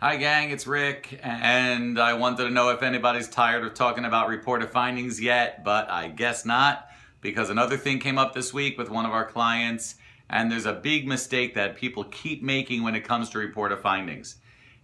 Hi gang, it's Rick, and I wanted to know if anybody's tired of talking about reported findings yet, but I guess not, because another thing came up this week with one of our clients, and there's a big mistake that people keep making when it comes to reported findings.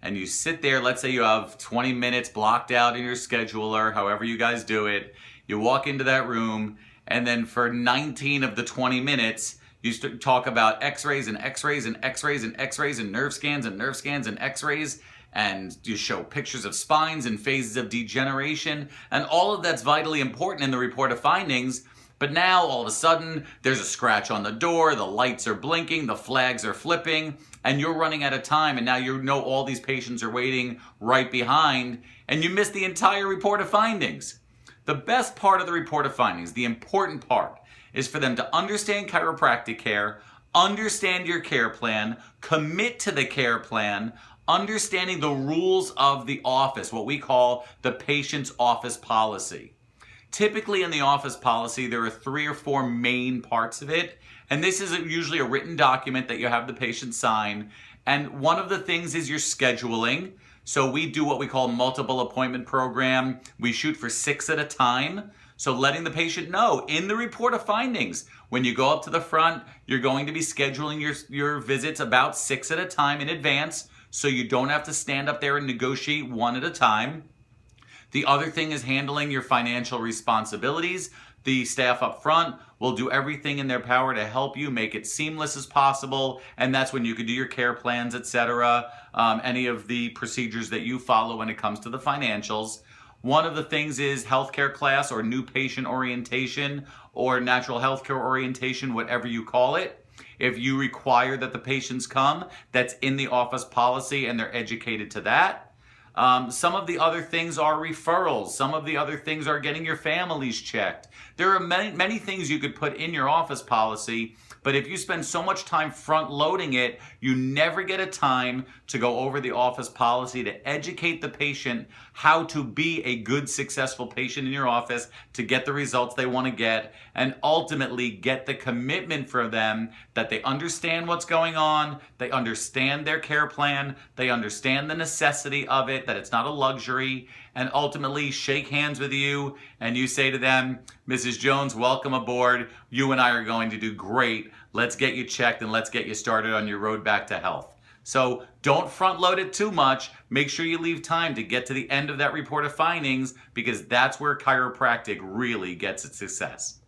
And you sit there, let's say you have 20 minutes blocked out in your scheduler, however you guys do it, you walk into that room, and then for 19 of the 20 minutes, you talk about x-rays and x-rays and x-rays and x-rays and nerve scans and nerve scans and x-rays, and you show pictures of spines and phases of degeneration, and all of that's vitally important in the report of findings. But now all of a sudden there's a scratch on the door, the lights are blinking, the flags are flipping, and you're running out of time, and now you know all these patients are waiting right behind, and you miss the entire report of findings. The best part of the report of findings, the important part, is for them to understand chiropractic care, understand your care plan, commit to the care plan, understanding the rules of the office, what we call the patient's office policy. Typically in the office policy, there are 3 or 4 main parts of it, and this is usually a written document that you have the patient sign. And one of the things is your scheduling. So we do what we call multiple appointment program. We shoot for 6 at a time. So letting the patient know in the report of findings, when you go up to the front, you're going to be scheduling your visits about 6 at a time in advance, so you don't have to stand up there and negotiate 1 at a time. The other thing is handling your financial responsibilities. The staff up front will do everything in their power to help you make it seamless as possible, and that's when you can do your care plans, etc., any of the procedures that you follow when it comes to the financials. One of the things is healthcare class or new patient orientation or natural healthcare orientation, whatever you call it. If you require that the patients come, that's in the office policy and they're educated to that. Some of the other things are referrals. Some of the other things are getting your families checked. There are many things you could put in your office policy, but if you spend so much time front loading it, you never get a time to go over the office policy to educate the patient how to be a good, successful patient in your office, to get the results they want to get, and ultimately get the commitment for them that they understand what's going on, they understand their care plan, they understand the necessity of it, that it's not a luxury, and ultimately shake hands with you and you say to them, Mrs. Jones, welcome aboard. You and I are going to do great. Let's get you checked and let's get you started on your road back to health. So don't front load it too much. Make sure you leave time to get to the end of that report of findings, because that's where chiropractic really gets its success.